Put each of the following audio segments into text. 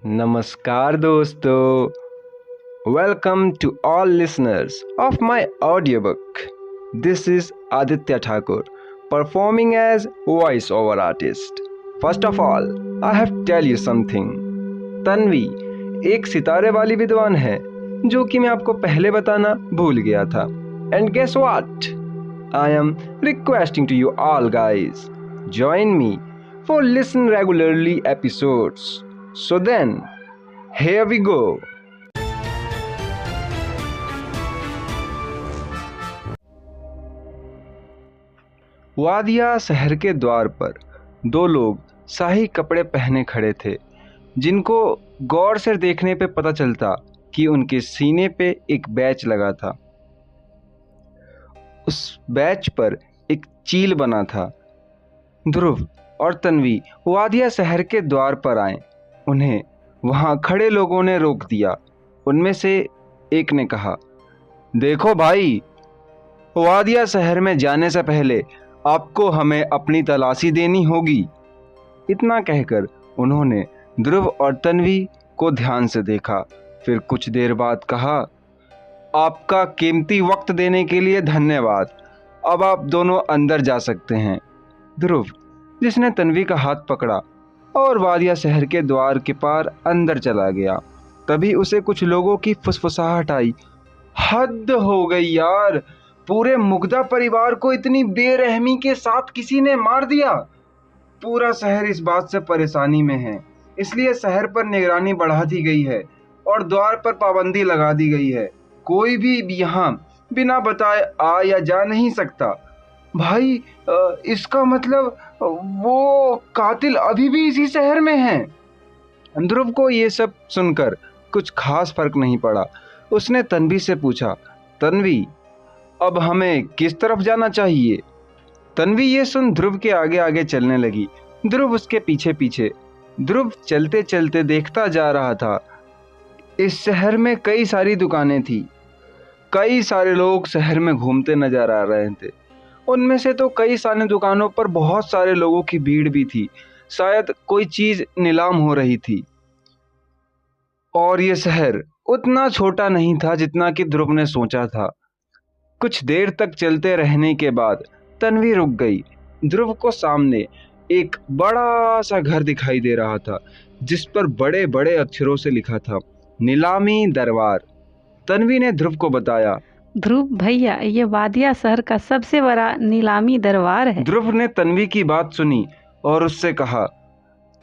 Namaskar dosto. Welcome to all listeners of my audiobook. This is Aditya Thakur performing as voice-over artist. First of all, I have to tell you something. Tanvi एक सितारे वाली विद्वान है जो कि मैं आपको पहले बताना भूल गया था. And guess what? I am requesting to you all guys, join me for listen regularly episodes. So then, here we go. वादिया शहर के द्वार पर दो लोग शाही कपड़े पहने खड़े थे, जिनको गौर से देखने पे पता चलता कि उनके सीने पे एक बैच लगा था. उस बैच पर एक चील बना था. ध्रुव और तन्वी वादिया शहर के द्वार पर आए. उन्हें वहां खड़े लोगों ने रोक दिया. उनमें से एक ने कहा, देखो भाई, वादिया शहर में जाने से पहले आपको हमें अपनी तलाशी देनी होगी. इतना कहकर उन्होंने ध्रुव और तन्वी को ध्यान से देखा. फिर कुछ देर बाद कहा, आपका कीमती वक्त देने के लिए धन्यवाद. अब आप दोनों अंदर जा सकते हैं. ध्रुव, जिसने तन्वी का हाथ पकड़ा और वादिया शहर के द्वार के पार अंदर चला गया, तभी उसे कुछ लोगों की फुसफुसाहट आई. हद हो गई यार, पूरे मुग्धा परिवार को इतनी बेरहमी के साथ किसी ने मार दिया. पूरा शहर इस बात से परेशानी में है, इसलिए शहर पर निगरानी बढ़ा दी गई है और द्वार पर पाबंदी लगा दी गई है. कोई भी यहाँ बिना बताए आ या जा नहीं सकता. भाई, इसका मतलब वो कातिल अभी भी इसी शहर में है. ध्रुव को ये सब सुनकर कुछ खास फर्क नहीं पड़ा. उसने तन्वी से पूछा, तन्वी, अब हमें किस तरफ जाना चाहिए? तन्वी ये सुन ध्रुव के आगे आगे चलने लगी. ध्रुव उसके पीछे पीछे. ध्रुव चलते चलते देखता जा रहा था. इस शहर में कई सारी दुकानें थी. कई सारे लोग शहर में घूमते नजर आ रहे थे. उनमें से तो कई सारी दुकानों पर बहुत सारे लोगों की भीड़ भी थी. शायद कोई चीज नीलाम हो रही थी. और ये शहर उतना छोटा नहीं था जितना कि ध्रुव ने सोचा था. कुछ देर तक चलते रहने के बाद तन्वी रुक गई. ध्रुव को सामने एक बड़ा सा घर दिखाई दे रहा था, जिस पर बड़े बड़े अक्षरों से लिखा था, नीलामी दरबार. तन्वी ने ध्रुव को बताया, ध्रुव भैया, ये वादिया शहर का सबसे बड़ा नीलामी दरबार है. ध्रुव ने तन्वी की बात सुनी और उससे कहा,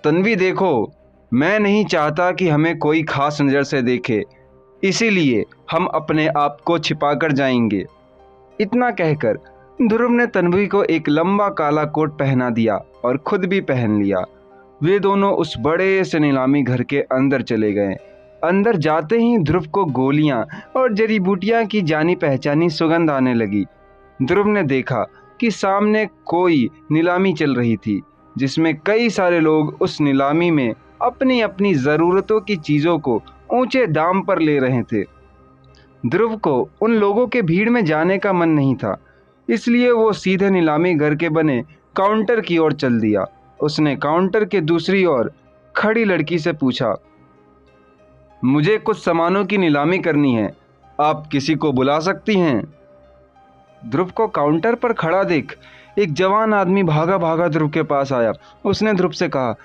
तन्वी देखो, मैं नहीं चाहता कि हमें कोई खास नज़र से देखे, इसीलिए हम अपने आप को छिपा कर जाएंगे. इतना कहकर ध्रुव ने तन्वी को एक लंबा काला कोट पहना दिया और खुद भी पहन लिया. वे दोनों उस बड़े से नीलामी घर के अंदर चले गए. अंदर जाते ही ध्रुव को गोलियां और जड़ी बूटियां की जानी पहचानी सुगंध आने लगी. ध्रुव ने देखा कि सामने कोई नीलामी चल रही थी, जिसमें कई सारे लोग उस नीलामी में अपनी अपनी ज़रूरतों की चीज़ों को ऊंचे दाम पर ले रहे थे. ध्रुव को उन लोगों के भीड़ में जाने का मन नहीं था, इसलिए वो सीधे नीलामी घर के बने काउंटर की ओर चल दिया. उसने काउंटर के दूसरी ओर खड़ी लड़की से पूछा, मुझे कुछ सामानों की नीलामी करनी है, आप किसी को बुला सकती हैं? ध्रुव को काउंटर पर खड़ा देख एक जवान आदमी भागा भागा ध्रुव के पास आया. उसने ध्रुव से कहा,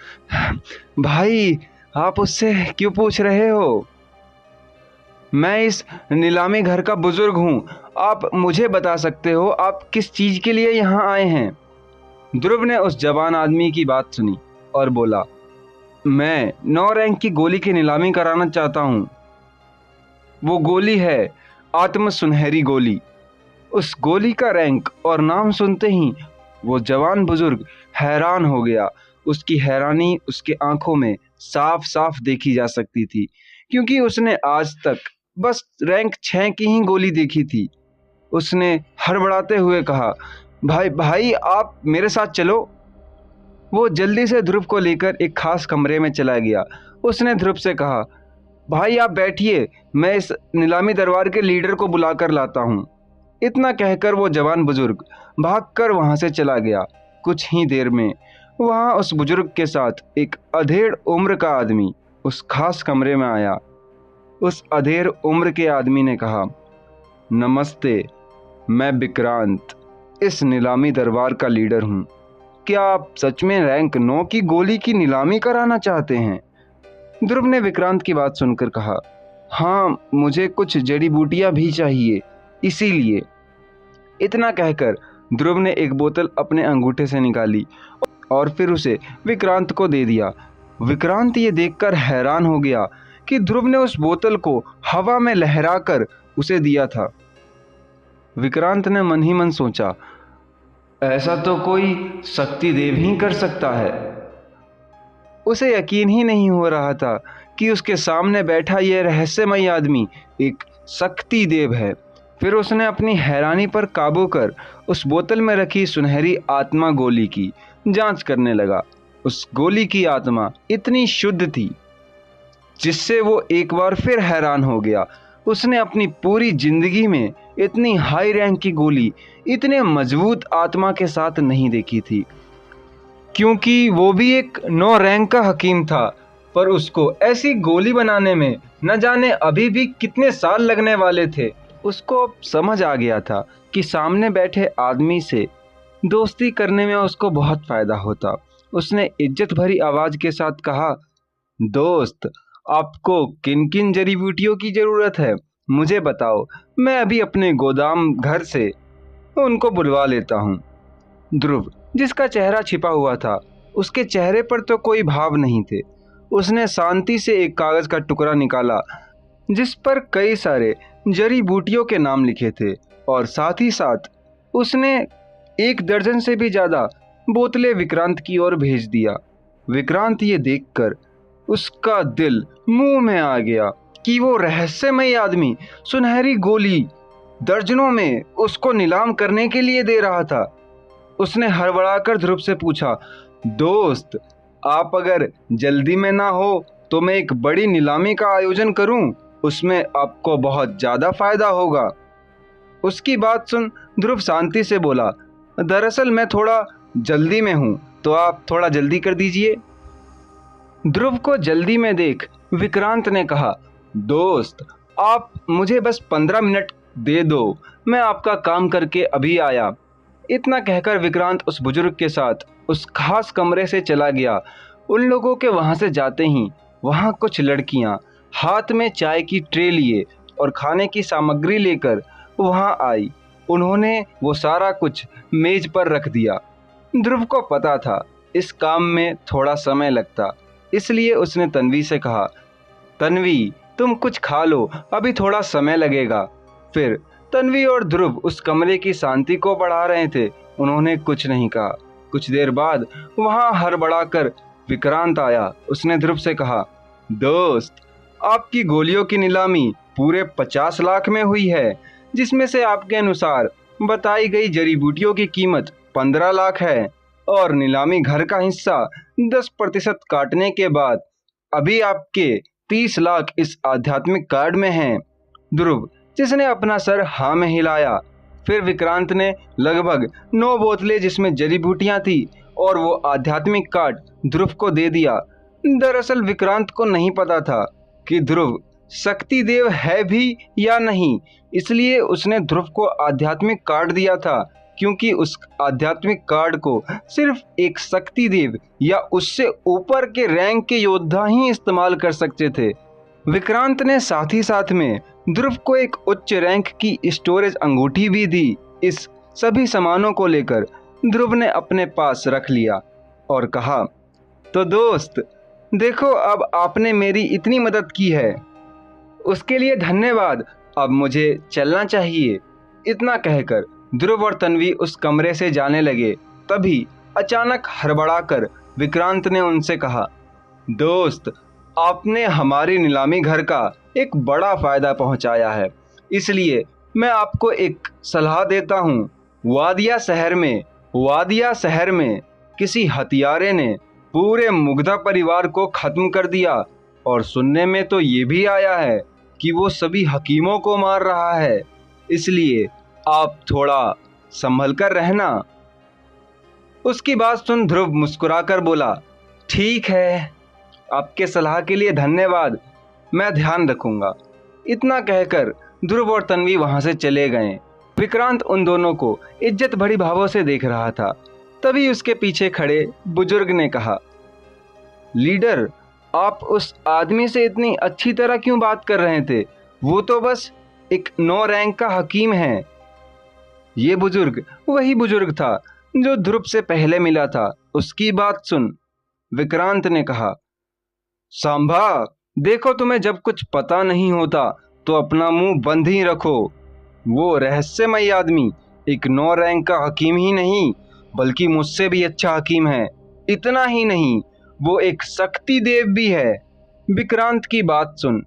भाई, आप उससे क्यों पूछ रहे हो? मैं इस नीलामी घर का बुजुर्ग हूँ. आप मुझे बता सकते हो आप किस चीज़ के लिए यहाँ आए हैं? ध्रुव ने उस जवान आदमी की बात सुनी और बोला, मैं 9 रैंक की गोली की नीलामी कराना चाहता हूँ. वो गोली है आत्म सुनहरी गोली. उस गोली का रैंक और नाम सुनते ही वो जवान बुजुर्ग हैरान हो गया. उसकी हैरानी उसके आंखों में साफ साफ देखी जा सकती थी, क्योंकि उसने आज तक बस रैंक 6 की ही गोली देखी थी. उसने हड़बड़ाते हुए कहा, भाई, आप मेरे साथ चलो. वो जल्दी से ध्रुव को लेकर एक खास कमरे में चला गया. उसने ध्रुव से कहा, भाई आप बैठिए, मैं इस नीलामी दरबार के लीडर को बुलाकर लाता हूँ. इतना कहकर वो जवान बुजुर्ग भागकर वहाँ से चला गया. कुछ ही देर में वहाँ उस बुजुर्ग के साथ एक अधेड़ उम्र का आदमी उस खास कमरे में आया। उस अधेड़ उम्र के आदमी ने कहा, नमस्ते, मैं विक्रांत, इस नीलामी दरबार का लीडर हूँ। क्या आप सच में रैंक 9 की गोली की नीलामी कराना चाहते हैं? ध्रुव ने विक्रांत की बात सुनकर कहा, हाँ, मुझे कुछ जड़ी बूटियाँ भी चाहिए, इसीलिए। इतना कहकर ध्रुव ने एक बोतल अपने अंगूठे से निकाली और फिर उसे विक्रांत को दे दिया। विक्रांत ये देखकर हैरान हो गया कि ध्रुव ने उस बोतल को हवा में लहराकर उसे दिया था। विक्रांत ने मन ही मन सोचा, ऐसा तो कोई शक्ति देव ही कर सकता है। उसे यकीन ही नहीं हो रहा था कि उसके सामने बैठा यह रहस्यमयी आदमी एक शक्ति देव है। फिर उसने अपनी हैरानी पर काबू कर उस बोतल में रखी सुनहरी आत्मा गोली की जांच करने लगा। उस गोली की आत्मा इतनी शुद्ध थी जिससे वो एक बार फिर हैरान हो गया। उसने अपनी पूरी जिंदगी में इतनी हाई रैंक की गोली इतने मजबूत आत्मा के साथ नहीं देखी थी, क्योंकि वो भी एक 9 रैंक का हकीम था। पर उसको ऐसी गोली बनाने में न जाने अभी भी कितने साल लगने वाले थे। उसको अब समझ आ गया था कि सामने बैठे आदमी से दोस्ती करने में उसको बहुत फायदा होता। उसने इज्जत भरी आवाज के साथ कहा, दोस्त, आपको किन किन जड़ी बूटियों की जरूरत है, मुझे बताओ, मैं अभी अपने गोदाम घर से उनको बुलवा लेता हूँ। ध्रुव, जिसका चेहरा छिपा हुआ था, उसके चेहरे पर तो कोई भाव नहीं थे। उसने शांति से एक कागज का टुकड़ा निकाला जिस पर कई सारे जड़ी बूटियों के नाम लिखे थे और साथ ही साथ उसने 1 दर्जन से भी ज्यादा बोतलें विक्रांत की ओर भेज दिया। विक्रांत ये देखकर उसका दिल मुंह में आ गया कि वो रहस्यमयी आदमी सुनहरी गोली दर्जनों में उसको नीलाम करने के लिए दे रहा था। उसने हड़बड़ाकर ध्रुव से पूछा, दोस्त, आप अगर जल्दी में ना हो तो मैं एक बड़ी नीलामी का आयोजन करूं, उसमें आपको बहुत ज्यादा फायदा होगा। उसकी बात सुन ध्रुव शांति से बोला, दरअसल मैं थोड़ा जल्दी में हूं, तो आप थोड़ा जल्दी कर दीजिए। ध्रुव को जल्दी में देख विक्रांत ने कहा, दोस्त, आप मुझे बस 15 मिनट दे दो, मैं आपका काम करके अभी आया। इतना कहकर विक्रांत उस बुजुर्ग के साथ उस खास कमरे से चला गया। उन लोगों के वहां से जाते ही वहां कुछ लड़कियां हाथ में चाय की ट्रे लिए और खाने की सामग्री लेकर वहां आई। उन्होंने वो सारा कुछ मेज पर रख दिया। ध्रुव को पता था इस काम में थोड़ा समय लगता, इसलिए उसने तन्वी से कहा, तन्वी, तुम कुछ खा लो, अभी थोड़ा समय लगेगा। फिर तन्वी और ध्रुव उस कमरे की शांति को बढ़ा रहे थे। उन्होंने कुछ नहीं कहा। कुछ देर बाद वहां हड़बड़ाकर विक्रांत आया। उसने ध्रुव से कहा, दोस्त, आपकी गोलियों की नीलामी पूरे 50 लाख में हुई है, जिसमें से आपके अनुसार बताई गई जड़ी बूटियों की कीमत 15 लाख है और नीलामी घर का हिस्सा 10% काटने के बाद अभी आपके 30 लाख इस आध्यात्मिक कार्ड में हैं। ध्रुव, जिसने अपना सर हाँ में हिलाया। फिर विक्रांत ने लगभग 9 बोतलें जिसमें जड़ी बूटियां थी और वो आध्यात्मिक कार्ड ध्रुव को दे दिया। दरअसल विक्रांत को नहीं पता था कि ध्रुव शक्ति देव है भी या नहीं, इसलिए उसने ध्रुव को आध्यात्मिक कार्ड दिया था, क्योंकि उस आध्यात्मिक कार्ड को सिर्फ एक शक्ति देव या उससे ऊपर के रैंक के योद्धा ही इस्तेमाल कर सकते थे। विक्रांत ने साथ ही साथ में ध्रुव को एक उच्च रैंक की स्टोरेज अंगूठी भी दी। इस सभी सामानों को लेकर ध्रुव ने अपने पास रख लिया और कहा, तो दोस्त देखो, अब आपने मेरी इतनी मदद की है, उसके लिए धन्यवाद, अब मुझे चलना चाहिए। इतना कहकर ध्रुव और तन्वी उस कमरे से जाने लगे। तभी अचानक हड़बड़ाकर विक्रांत ने उनसे कहा, दोस्त, आपने हमारी नीलामी घर का एक बड़ा फायदा पहुंचाया है, इसलिए मैं आपको एक सलाह देता हूं। वादिया शहर में किसी हथियारे ने पूरे मुग्धा परिवार को खत्म कर दिया और सुनने में तो ये भी आया है कि वो सभी हकीमों को मार रहा है, इसलिए आप थोड़ा संभल कर रहना। उसकी बात सुन ध्रुव मुस्कुराकर बोला, ठीक है, आपके सलाह के लिए धन्यवाद, मैं ध्यान रखूंगा। इतना कहकर ध्रुव और तन्वी वहां से चले गए। विक्रांत उन दोनों को इज्जत भरी भावों से देख रहा था। तभी उसके पीछे खड़े बुजुर्ग ने कहा, लीडर, आप उस आदमी से इतनी अच्छी तरह क्यों बात कर रहे थे? वो तो बस एक 9 रैंक का हकीम है। ये बुजुर्ग वही बुजुर्ग था जो ध्रुव से पहले मिला था। उसकी बात सुन विक्रांत ने कहा, सांभा, देखो, तुम्हें जब कुछ पता नहीं होता तो अपना मुंह बंद ही रखो। वो रहस्यमयी आदमी एक 9 रैंक का हकीम ही नहीं, बल्कि मुझसे भी अच्छा हकीम है। इतना ही नहीं, वो एक शक्ति देव भी है। विक्रांत की बात सुन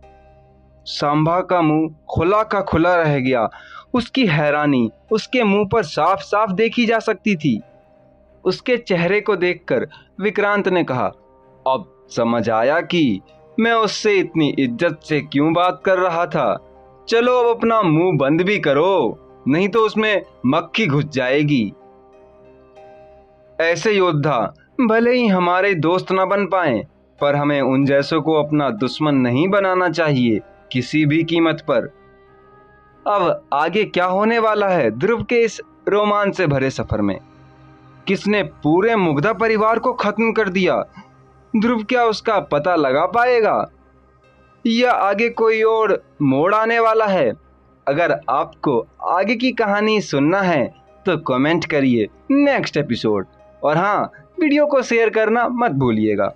सांभा का मुंह खुला का खुला रह गया। उसकी हैरानी उसके मुंह पर साफ साफ देखी जा सकती थी। उसके चेहरे को देखकर विक्रांत ने कहा, अब समझ आया कि मैं उससे इतनी इज्जत से क्यों बात कर रहा था। चलो अब अपना मुंह बंद भी करो, नहीं तो उसमें मक्खी घुस जाएगी। ऐसे योद्धा भले ही हमारे दोस्त न बन पाए, पर हमें उन जैसों को अपना दुश्मन नहीं बनाना चाहिए किसी भी कीमत पर। अब आगे क्या होने वाला है ध्रुव के इस रोमांच से भरे सफर में? किसने पूरे मुग्धा परिवार को खत्म कर दिया? ध्रुव क्या उसका पता लगा पाएगा या आगे कोई और मोड़ आने वाला है? अगर आपको आगे की कहानी सुनना है तो कमेंट करिए नेक्स्ट एपिसोड, और हाँ, वीडियो को शेयर करना मत भूलिएगा।